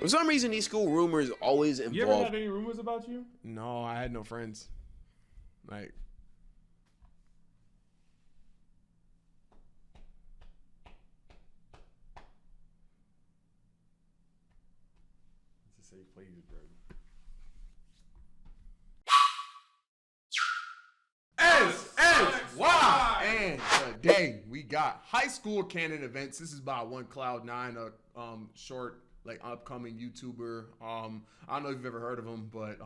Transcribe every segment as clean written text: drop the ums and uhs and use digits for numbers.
For some reason, these school rumors always involve. You ever had any rumors about you? No, I had no friends. Like. It's a safe place, bro. S-S-Y! And today we got high school canon events. This is by One Cloud 9, a short, like, upcoming YouTuber. I don't know if you've ever heard of him, but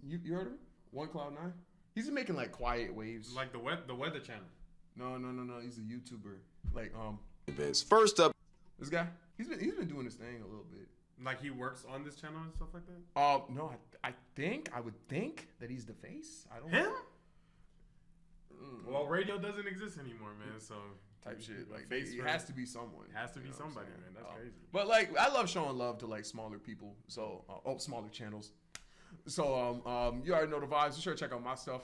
you heard of him? One Cloud 9? He's been making like quiet waves. Like the Weather Channel. No. He's a YouTuber. Like Events. First up, this guy. He's been doing this thing a little bit. Like he works on this channel and stuff like that. No, I would think that he's the face. I don't Him? know. Well, radio doesn't exist anymore, man. So Type shit. Like face it has to be someone. has to you be know what I'm somebody, saying? man. That's crazy. But like, I love showing love to like smaller people. So smaller channels. So you already know the vibes. Be sure to check out my stuff.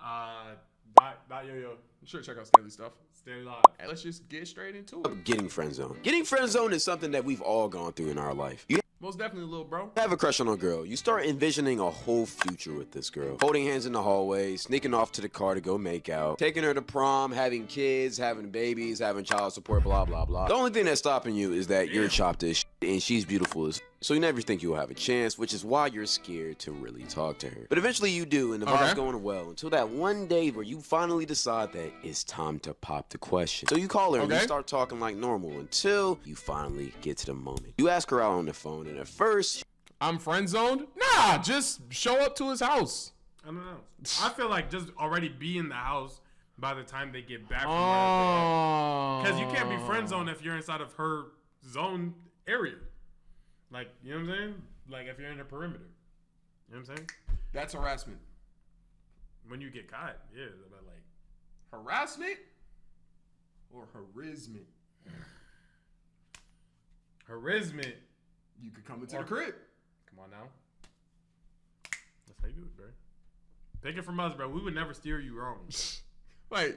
Yo. Be sure to check out Stanley's stuff. Stay live. And let's just get straight into it. getting friend zone. Getting friend zone is something that we've all gone through in our life. You Most definitely, little bro. have a crush on a girl. You start envisioning a whole future with this girl. Holding hands in the hallway, sneaking off to the car to go make out, taking her to prom, having kids, having babies, having child support, blah, blah, blah. The only thing that's stopping you is that you're chopped as shit and she's beautiful as so you never think you'll have a chance, which is why you're scared to really talk to her. But eventually you do, and the vibe's going well until that one day where you finally decide that it's time to pop the question. So you call her and you start talking like normal until you finally get to the moment. You ask her out on the phone, and at first, I'm friend zoned? Nah, just show up to his house. I don't know. I feel like just already be in the house by the time they get back from because you can't be friend zone if you're inside of her zone area. Like, you know what I'm saying? Like, if you're in the perimeter. You know what I'm saying? That's harassment. When you get caught, yeah. But like, harassment or harisment? Harisment. You could come into the crib. Come on now. That's how you do it, bro. Take it from us, bro. We would never steer you wrong. Wait,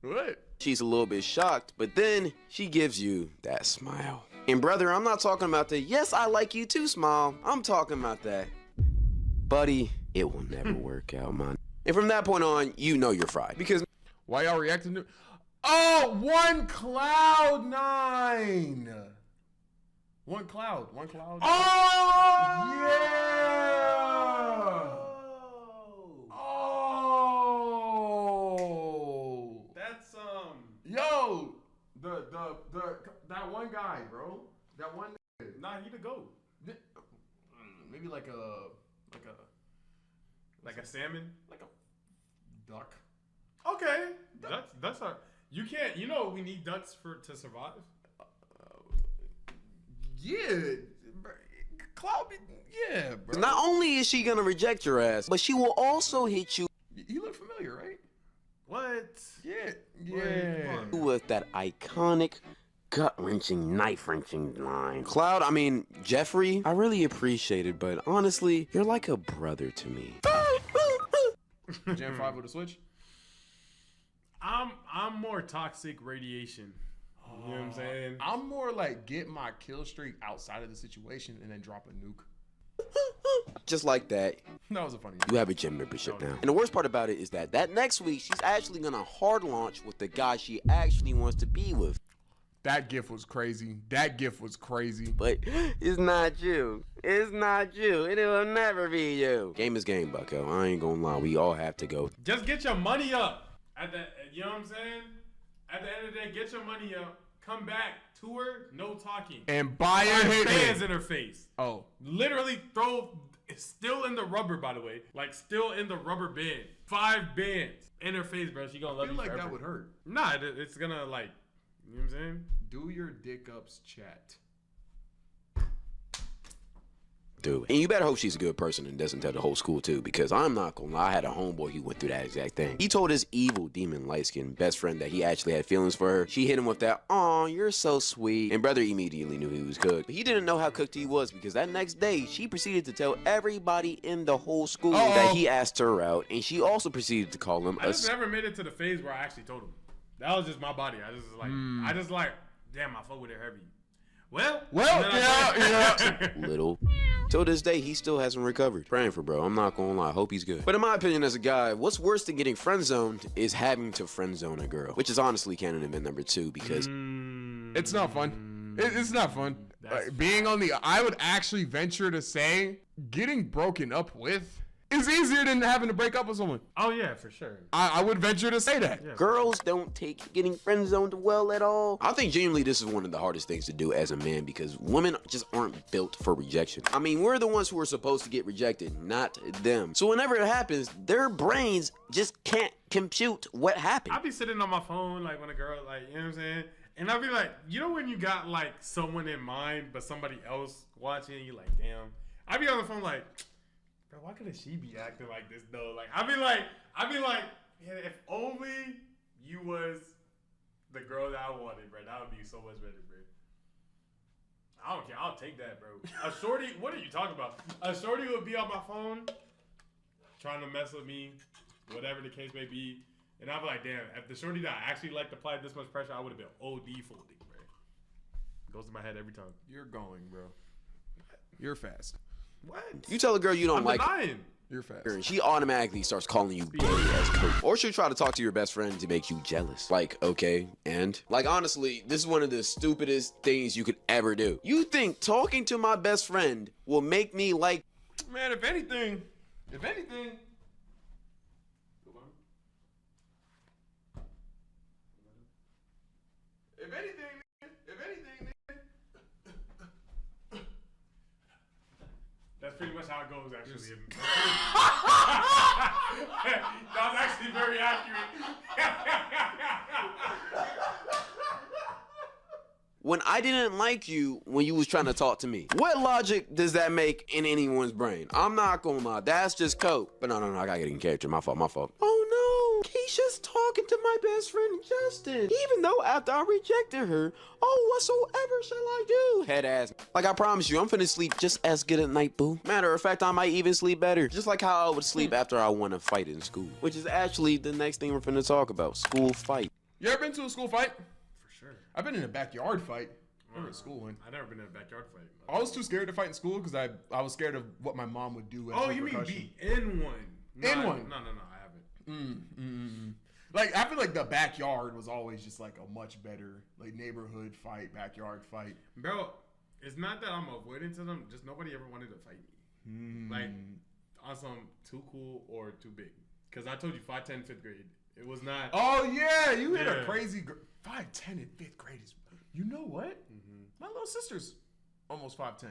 what? she's a little bit shocked, but then she gives you that smile. And brother, I'm not talking about the yes, I like you too smile. I'm talking about that, buddy, it will never work out, man. And from that point on, you know you're fried. Because why y'all reacting to? Oh, One Cloud 9. One Cloud. Oh yeah. Oh. That's Yo, that one guy, bro. That one. Nah, he the GOAT. Maybe like a salmon, like a duck. Okay, that's our. You can't. You know we need ducks to survive. Yeah, Cloud. Yeah, bro. not only is she gonna reject your ass, but she will also hit you. You look familiar, right? What? Yeah. With that iconic, gut-wrenching, knife-wrenching line. Cloud, I mean, Jeffrey, I really appreciate it, but honestly, you're like a brother to me. Gen 5 with a switch? I'm more toxic radiation. You know what I'm saying? I'm more like get my kill streak outside of the situation and then drop a nuke. Just like that, That was a funny. you have a gym membership now. And the worst part about it is that next week, she's actually gonna hard launch with the guy she actually wants to be with. That gif was crazy. But it's not you. It's not you. It will never be you. Game is game, bucko. I ain't gonna lie. We all have to go. Just get your money up. You know what I'm saying? At the end of the day, get your money up. Come back, tour, no talking. And buy a fans Hitman. in her face. Oh. Literally throw. It's still in the rubber, by the way. Like, still in the rubber band. 5 bands in her face, bro. She gonna love you forever. I feel like that would hurt. Nah, it's gonna, like, you know what I'm saying? Do your dick ups chat. Dude. And you better hope she's a good person and doesn't tell the whole school too, because I'm not gonna lie, I had a homeboy who went through that exact thing. He told his evil demon light-skinned best friend that he actually had feelings for her. She hit him with that, "Aw, you're so sweet." And brother immediately knew he was cooked. But he didn't know how cooked he was, because that next day, she proceeded to tell everybody in the whole school that he asked her out, and she also proceeded to call him I just never made it to the phase where I actually told him. That was just my body. I just like, damn, I fuck with her heavy. Well, yeah. Little. Till this day, he still hasn't recovered. Praying for bro. I'm not gonna lie. Hope he's good. But in my opinion, as a guy, what's worse than getting friend zoned is having to friend zone a girl, which is honestly canon event number 2 because It's not fun. It's not fun. Being on the, I would actually venture to say, getting broken up with is easier than having to break up with someone. Oh yeah, for sure. I would venture to say that. Yeah. girls don't take getting friend zoned well at all. I think genuinely this is one of the hardest things to do as a man because women just aren't built for rejection. I mean, we're the ones who are supposed to get rejected, not them. So whenever it happens, their brains just can't compute what happened. I'll be sitting on my phone like when a girl like, you know what I'm saying? And I'll be like, you know when you got like someone in mind but somebody else watching and you like, damn. I'll be on the phone like, bro, why couldn't she be acting like this though? Like I'll be like, yeah, if only you was the girl that I wanted, bro. That would be so much better, bro. I don't care. I'll take that, bro. A shorty, what are you talking about? A shorty would be on my phone trying to mess with me, whatever the case may be. And I'd be like, damn, if the shorty that I actually liked applied this much pressure, I would have been OD folding, bro. Goes to my head every time. You're going, bro. You're fast. What? You tell a girl you don't I'm like her, denying. You're fast. and she automatically starts calling you gay as coach. Or she'll try to talk to your best friend to make you jealous. Like, okay, and? Like, honestly, this is one of the stupidest things you could ever do. You think talking to my best friend will make me like... Man, if anything, That's pretty much how it goes, actually. That was actually very accurate. When I didn't like you when you was trying to talk to me. What logic does that make in anyone's brain? I'm not gonna lie, that's just coke. But no, I gotta get in character, my fault. Oh no, Keisha's talking to my best friend Justin. Even though after I rejected her, oh, whatsoever shall I do? Head ass. Like I promise you, I'm finna sleep just as good at night, boo. Matter of fact, I might even sleep better. Just like how I would sleep after I won a fight in school. Which is actually the next thing we're finna talk about, school fight. you ever been to a school fight? For sure. I've been in a backyard fight. Never a school one. I've never been in a backyard fight. I was too scared to fight in school because I was scared of what my mom would do. As Oh, you mean repercussion. be in one? In one? No, I haven't. Like I feel like the backyard was always just like a much better like neighborhood fight, backyard fight. Bro, it's not that I'm avoiding to them. Just nobody ever wanted to fight me. Like, on some too cool or too big. Because I told you 5'10", 5th grade. It was not. Oh yeah, you hit a Yeah. crazy 5'10" in 5th grade is. You know what? My little sister's almost 5'10".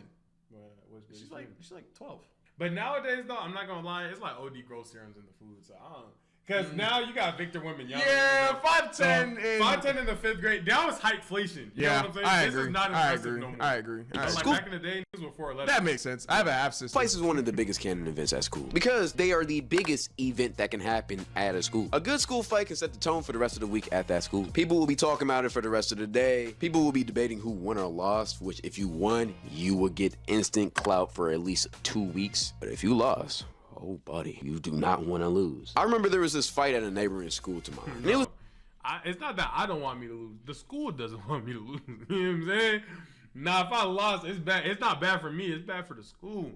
She's like 12. But nowadays, though, I'm not going to lie. It's like OD growth serums in the food. So I don't. Because now you got Victor Women. Yeah, 5'10" is 5'10" in the 5th grade. That was hypeflation. You know what I'm saying? I This agree. is not I impressive agree. no more. I agree. Like School- back in the day, niggas were 4'11". That makes sense. I have a half sister. Fights is one of the biggest canon events at school because they are the biggest event that can happen at a school. A good school fight can set the tone for the rest of the week at that school. People will be talking about it for the rest of the day. People will be debating who won or lost, which if you won, you would get instant clout for at least 2 weeks. But if you lost, oh buddy, you do not want to lose. I remember there was this fight at a neighboring school to mine. And it was It's not that I don't want me to lose. The school doesn't want me to lose. You know what I'm saying? Nah, if I lost, it's bad. It's not bad for me. It's bad for the school.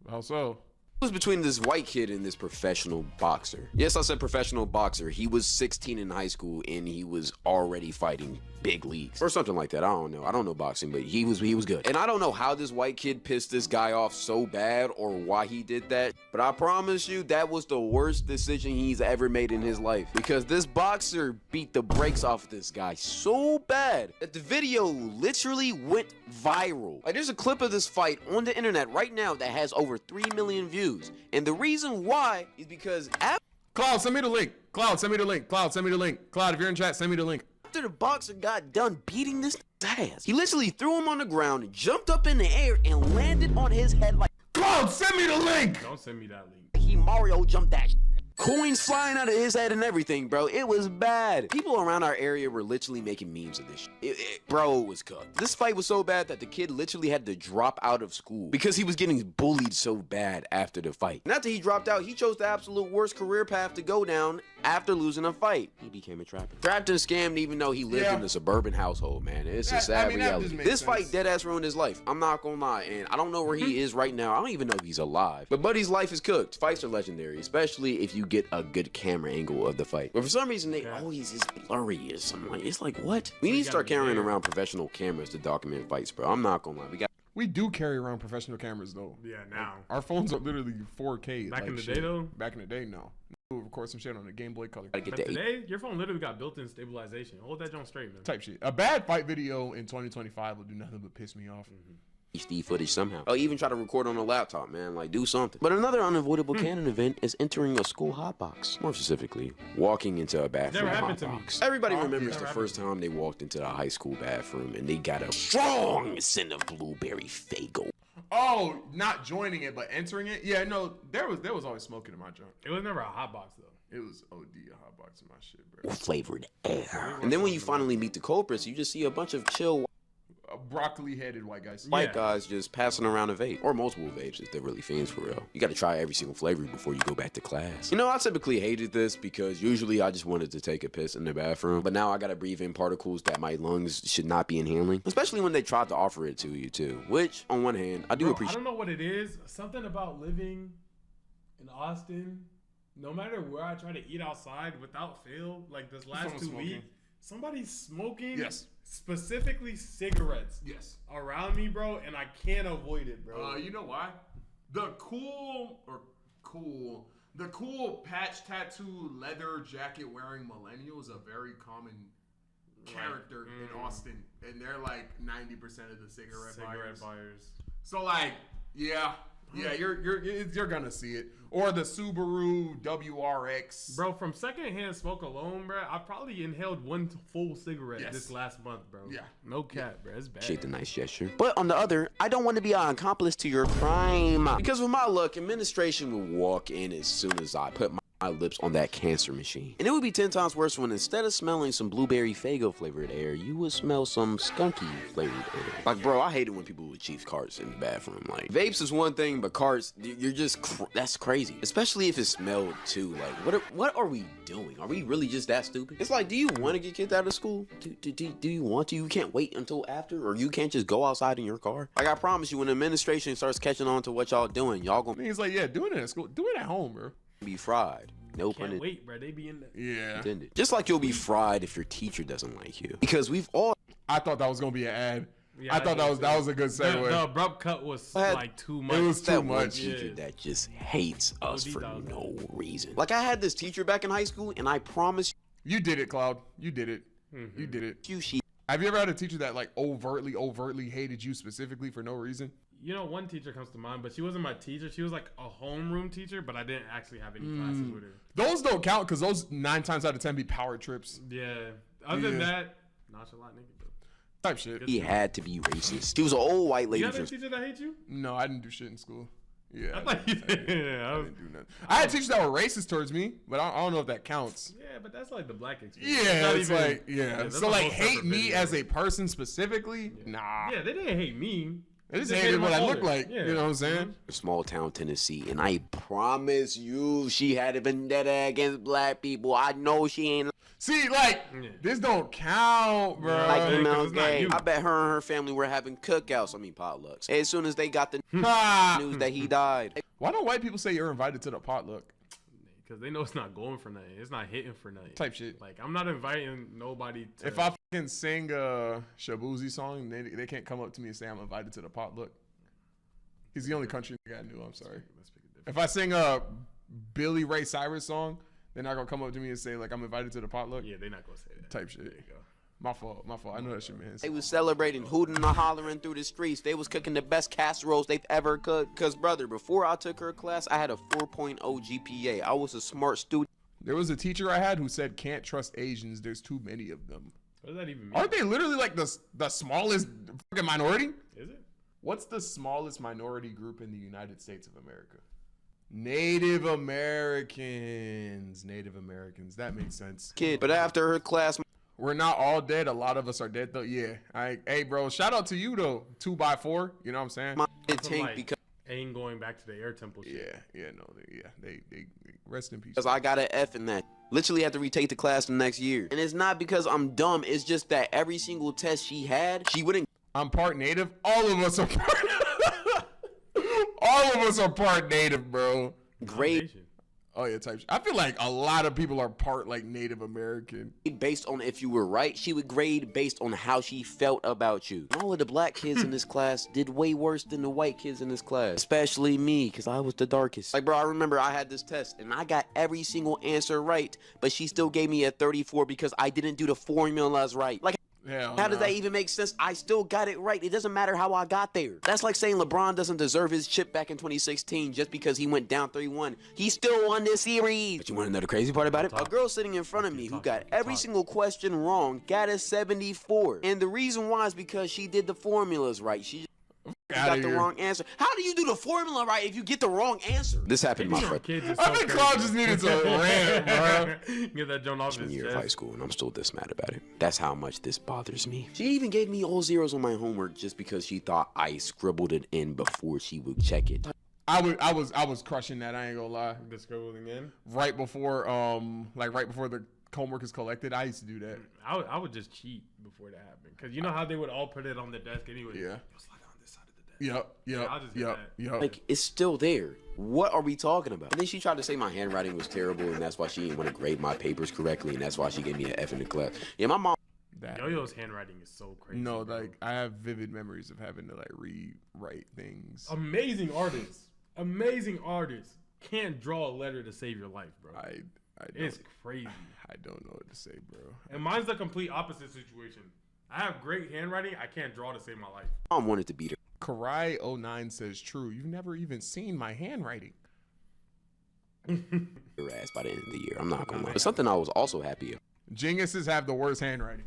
How so? It was between this white kid and this professional boxer. Yes, I said professional boxer. He was 16 in high school and he was already fighting big leagues or something like that. I don't know. I don't know boxing, but he was good. And I don't know how this white kid pissed this guy off so bad or why he did that. But I promise you that was the worst decision he's ever made in his life because this boxer beat the brakes off this guy so bad that the video literally went viral. Like there's a clip of this fight on the internet right now that has over 3 million views. And the reason why is because Cloud, send me the link. Cloud, send me the link. Cloud, send me the link. Cloud, if you're in chat, send me the link. after the boxer got done beating this ass, he literally threw him on the ground, jumped up in the air, and landed on his head like Cloud, send me the link. Don't send me that link. he Mario jumped that. Coins flying out of his head and everything, bro. It was bad. People around our area were literally making memes of this shit. Bro, it was cooked. This fight was so bad that the kid literally had to drop out of school because he was getting bullied so bad after the fight. And after he dropped out, he chose the absolute worst career path to go down After losing a fight, he became a trapper. Trapped and scammed even though he lived in a suburban household, man. It's a sad reality. This fight dead ass ruined his life. I'm not gonna lie. And I don't know where he is right now. I don't even know if he's alive. But Buddy's life is cooked. Fights are legendary, especially if you get a good camera angle of the fight. But for some reason, they always is blurry or something. Like, it's like, what? We need to start carrying around professional cameras to document fights, bro. I'm not gonna lie. We do carry around professional cameras, though. Yeah, now. Like, our phones are literally 4K. Back in the day, though? Back in the day, no. We'll record some shit on a Game Boy Color. But today, your phone literally got built-in stabilization. Hold that joint straight, man. Type shit. A bad fight video in 2025 will do nothing but piss me off. HD footage somehow. I'll even try to record on a laptop, man. Like, do something. But another unavoidable canon event is entering a school hotbox. More specifically, walking into a bathroom hotbox. Everybody remembers the first time they walked into the high school bathroom and they got a strong scent of blueberry Faygo. Oh, not joining it, but entering it? Yeah, no, there was always smoking in my joint. It was never a hot box, though. It was OD a hot box in my shit, bro. Flavored air. And then when you finally meet the culprits, you just see a bunch of chill broccoli-headed white guys. White guys just passing around a vape. Or multiple vapes if they're really fiends for real. You gotta try every single flavor before you go back to class. You know, I typically hated this because usually I just wanted to take a piss in the bathroom. But now I gotta breathe in particles that my lungs should not be inhaling. Especially when they tried to offer it to you too. Which, on one hand, I do appreciate. I don't know what it is. Something about living in Austin, no matter where I try to eat outside without fail, like this last 2 weeks, somebody's smoking. Yes. Specifically cigarettes. Yes. Around me, bro, and I can't avoid it, bro. You know why? The cool patch tattoo leather jacket wearing millennial is a very common character in Austin, and they're like 90% of the cigarette buyers. So like, yeah, you're gonna see it. Or the Subaru WRX. Bro, from secondhand smoke alone, bro, I probably inhaled one full cigarette this last month, bro. Yeah. No cap, bro. It's bad. Appreciate the nice gesture. But on the other, I don't want to be an accomplice to your crime. Because with my luck, administration will walk in as soon as I put my lips on that cancer machine. And it would be 10 times worse when instead of smelling some blueberry Faygo flavored air, you would smell some skunky flavored air. Like, bro, I hate it when people would chief carts in the bathroom. Like, vapes is one thing, but carts, you're just, that's crazy. Especially if it smelled too. Like, what are we doing? Are we really just that stupid? It's like, do you want to get kicked out of school? Do you want to? You can't wait until after? Or you can't just go outside in your car? Like, I promise you, when the administration starts catching on to what y'all doing, y'all gonna... He's like, yeah, do it at school. Do it at home, bro. Be fried. No pun intended. Wait, bro. They be in there. Intended. Just like you'll be fried if your teacher doesn't like you. Because we've all... I thought that was going to be an ad. Yeah, I thought that was a good segue. The abrupt cut was like too much. It was too much. Teacher that just hates us for no reason. Like, I had this teacher back in high school, and I promise you did it, Cloud. You did it. You did it. Have you ever had a teacher that like overtly hated you specifically for no reason? You know, one teacher comes to mind, but she wasn't my teacher. She was like a homeroom teacher, but I didn't actually have any classes with her. Those don't count because those 9 times out of 10 be power trips. Yeah. Other than that, nonchalant nigga. Type shit. He had to be racist. He was an old white lady. You had a teacher that hate you? No, I didn't do shit in school. Yeah. I thought you did. I didn't do nothing. I had teachers that were racist towards me, but I don't know if that counts. Yeah, but that's like the black experience. Yeah, it's like, so like hate me as a person specifically? Yeah. Nah. Yeah, they didn't hate me. They just hated what I look like. Yeah. You know what I'm saying? Small town Tennessee, and I promise you, she had a vendetta against black people. I know she ain't. See, like, this don't count, bro. Like MLK. I bet her and her family were having cookouts. I mean, potlucks. As soon as they got the news that he died. Why don't white people say you're invited to the potluck? Because they know it's not going for nothing. It's not hitting for nothing. Type shit. Like, I'm not inviting nobody to... If I fucking sing a Shabuzi song, they can't come up to me and say I'm invited to the potluck. He's the only country nigga I knew. I'm sorry. If I sing a Billy Ray Cyrus song, they're not going to come up to me and say, like, I'm invited to the potluck. Yeah, they're not going to say that. Type shit. There you go. My fault. I know that shit, man. They was celebrating, hooting and hollering through the streets. They was cooking the best casseroles they've ever cooked. Because, brother, before I took her class, I had a 4.0 GPA. I was a smart student. There was a teacher I had who said, can't trust Asians. There's too many of them. What does that even mean? Aren't they literally like the smallest fucking minority? Is it? What's the smallest minority group in the United States of America? Native Americans. That makes sense. But after her class... We're not all dead. A lot of us are dead, though. Yeah. Hey, bro, shout out to you, though. 2x4. You know what I'm saying? Because ain't going back to the air temple shit. They rest in peace. Because I got an F in that. literally had to retake the class the next year. And it's not because I'm dumb, it's just that every single test she had, she wouldn't I'm part native. All of us are part. All of us are part native, bro. grade Oh yeah, type. I feel like a lot of people are part like Native American. based on if you were right. She would grade based on how she felt about you. And all of the black kids in this class did way worse than the white kids in this class. Especially me, because I was the darkest. Like, bro, I remember I had this test, and I got every single answer right, but she still gave me a 34 because I didn't do the formulas right. Like, Yeah. how does that even make sense? I still got it right. It doesn't matter how I got there. That's like saying LeBron doesn't deserve his chip back in 2016 just because he went down 3-1. He still won this series. But you want to know the crazy part about it? A girl sitting in front of me who got every single question wrong got a 74. And the reason why is because she did the formulas right. She got the wrong answer. How do you do the formula right if you get the wrong answer? This happened to my friend. I think Claude just needed to rant, bro. Get that joint off his Year of chest. high school, and I'm still this mad about it. That's how much this bothers me. She even gave me all zeros on my homework just because she thought I scribbled it in before she would check it. I was crushing that. I ain't gonna lie. The scribbling in. Right before the homework is collected, I used to do that. I would just cheat before that happened, because you know how they would all put it on the desk anyway. Yeah. It's like on this side of the desk. I'll just get Yep. Like, it's still there. What are we talking about? And then she tried to say my handwriting was terrible, and that's why she didn't want to grade my papers correctly, and that's why she gave me an F in the class. Yeah, my mom. Yo-Yo's handwriting is so crazy. No, bro. like I have vivid memories of having to like rewrite things. Amazing artists. Amazing artists can't draw a letter to save your life, bro. I It's crazy. I don't know what to say, bro. And mine's the complete opposite situation. I have great handwriting. I can't draw to save my life. Mom wanted to beat her. Karai09 says true. You've never even seen my handwriting. Her ass by the end of the year. I'm not gonna lie. But something I was also happy Geniuses have the worst handwriting.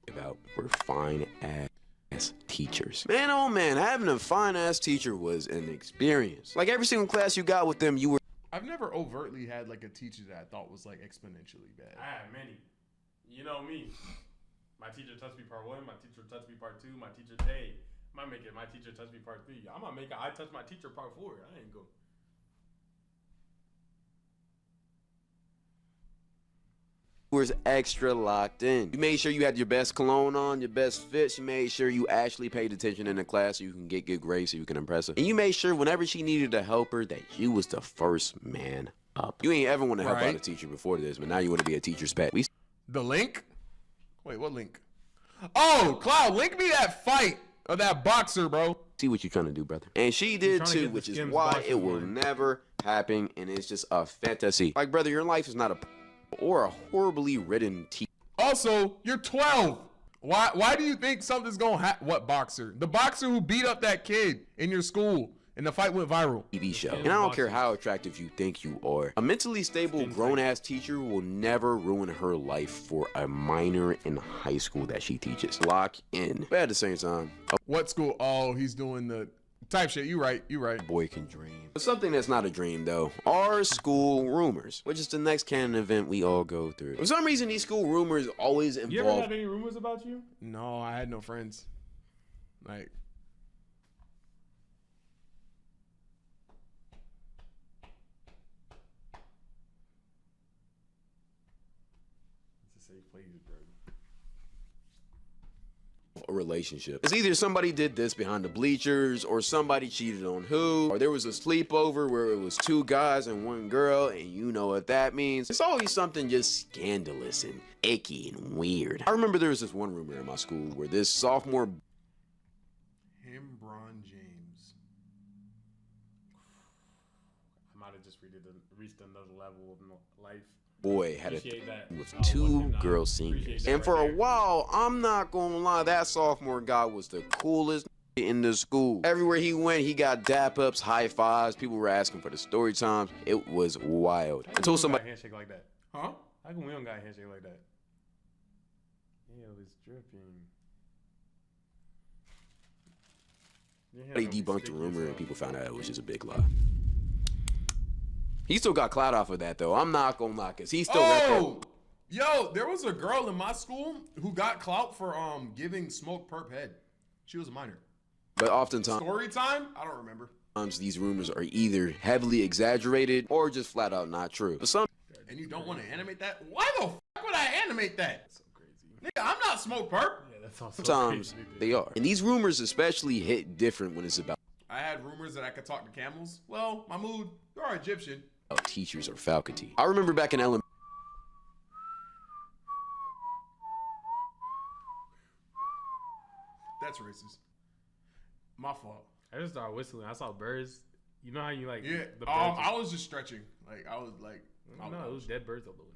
about were fine ass teachers. Man, oh man, having a fine ass teacher was an experience. Like every single class you got with them, you were. I've never overtly had like a teacher that I thought was like exponentially bad. I have many. You know me. My teacher touched me part 1. My teacher touched me part 2. My teacher, hey, I might make it. My teacher touched me part 3. I might make it. I touched my teacher part 4. I ain't go. Was extra locked in. You made sure you had your best cologne on, your best fits. You made sure you actually paid attention in the class so you can get good grades so you can impress her. And you made sure whenever she needed a helper that you was the first man up. You ain't ever want to help out a teacher before this, but now you want to be a teacher's pet. The link? Wait, what link? Oh, Cloud, link me that fight of that boxer, bro. See what you're trying to do, brother. And she did trying to too, get the which is Skims why boxing it will one. never happen, and it's just a fantasy. Like, brother, your life is not a or a horribly written teacher. Also, you're 12. Why do you think something's gonna happen? What boxer? The boxer who beat up that kid in your school and the fight went viral. TV show. And I don't care how attractive you think you are. A mentally stable grown-ass teacher will never ruin her life for a minor in high school that she teaches. Lock in. But at the same time, What school? Oh, he's doing the type shit. You right. a boy can dream. But something that's not a dream, though, are school rumors, which is the next canon event we all go through. For some reason, these school rumors always You ever involve have any rumors about you? No, I had no friends. Like, It's a safe place, bro. a relationship. It's either somebody did this behind the bleachers, or somebody cheated on who, or there was a sleepover where it was 2 guys and 1 girl, and you know what that means. It's always something just scandalous and icky and weird. I remember there was this one rumor in my school where this sophomore him, Bron James. I might have just reached another level of life. boy had a Appreciate that. with Oh, 2 well, girl appreciate seniors. that And right for a there. while, I'm not gonna lie, that sophomore guy was the coolest in the school. Everywhere he went, he got dap ups, high fives. People were asking for the story times. It was wild. Until Got a somebody handshake like that. Huh? How come we don't got a handshake like that? Ew, it's dripping. Your hair They gonna be debunked the sticky rumor as and hell. people found out it was just a big lie. He still got clout off of that though. I'm not gonna lie, cause he still Oh, yo, there was a girl in my school who got clout for giving Smoke perp head. She was a minor. but oftentimes Story time? I don't remember. Sometimes these rumors are either heavily exaggerated or just flat out not true. But And you don't want to animate that? Why the fuck would I animate that? So crazy. Nigga, I'm not Smoke Perp. Yeah, that's also sometimes crazy. they are. And these rumors especially hit different when it's about I had rumors that I could talk to camels. Well, Mahmoud, you're Egyptian. teachers or faculty. I remember back in elementary. That's racist. My fault. I just started whistling. I saw birds. You know how you like Yeah, the birds? I was just stretching. Like, I was like... No, it was dead birds out the window.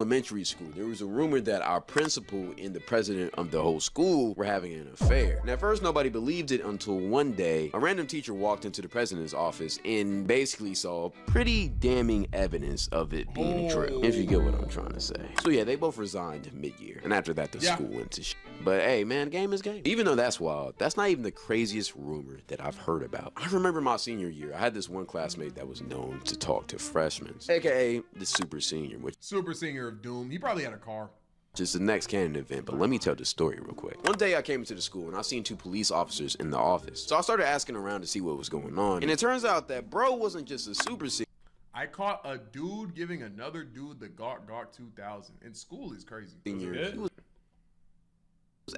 Elementary school, there was a rumor that our principal and the president of the whole school were having an affair. And at first, nobody believed it until one day, a random teacher walked into the president's office and basically saw pretty damning evidence of it being true, if you get what I'm trying to say. So yeah, they both resigned mid-year, and after that, the school went to shit. But hey, man, game is game. Even though that's wild, that's not even the craziest rumor that I've heard about. I remember my senior year, I had this one classmate that was known to talk to freshmen, aka the super senior, which Super Senior of Doom. He probably had a car. is the next canon event, but let me tell the story real quick. One day I came into the school and I seen two police officers in the office. So I started asking around to see what was going on. And it turns out that bro wasn't just a super senior. I caught a dude giving another dude the Gawk 2000. In school is crazy. He was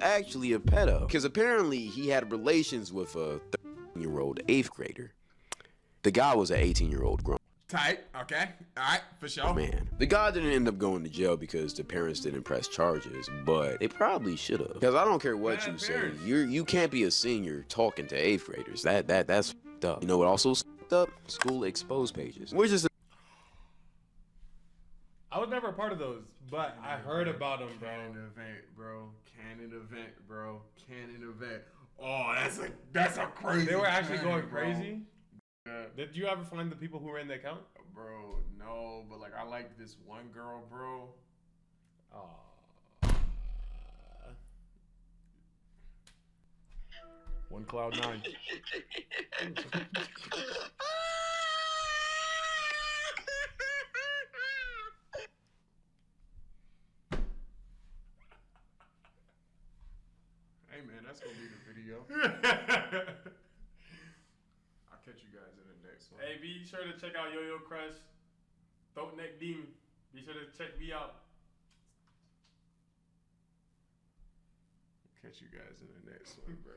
actually a pedo. Because apparently he had relations with a 13-year-old 8th grader. The guy was an 18-year-old grown Tight. Okay. All right. For sure. man. The guy didn't end up going to jail because the parents didn't press charges, but they probably should have. Because I don't care what Bad you say, parents. you can't be a senior talking to 8th graders. That's fucked up. You know what also fucked up? School exposed pages. Which is I was never a part of those, but I heard about them, bro. Canon event, bro. Canon event, bro. Canon event. Oh, that's a crazy. They were actually canon, going bro. crazy. Yeah. Did you ever find the people who ran the account? Bro, no, but like I like this one girl, bro. One Cloud 9. Hey man, that's gonna be the video. I'll catch you guys in the next one. Hey, be sure to check out Yo Yo Crush, Throat Neck Demon. Be sure to check me out. Catch you guys in the next one, bro.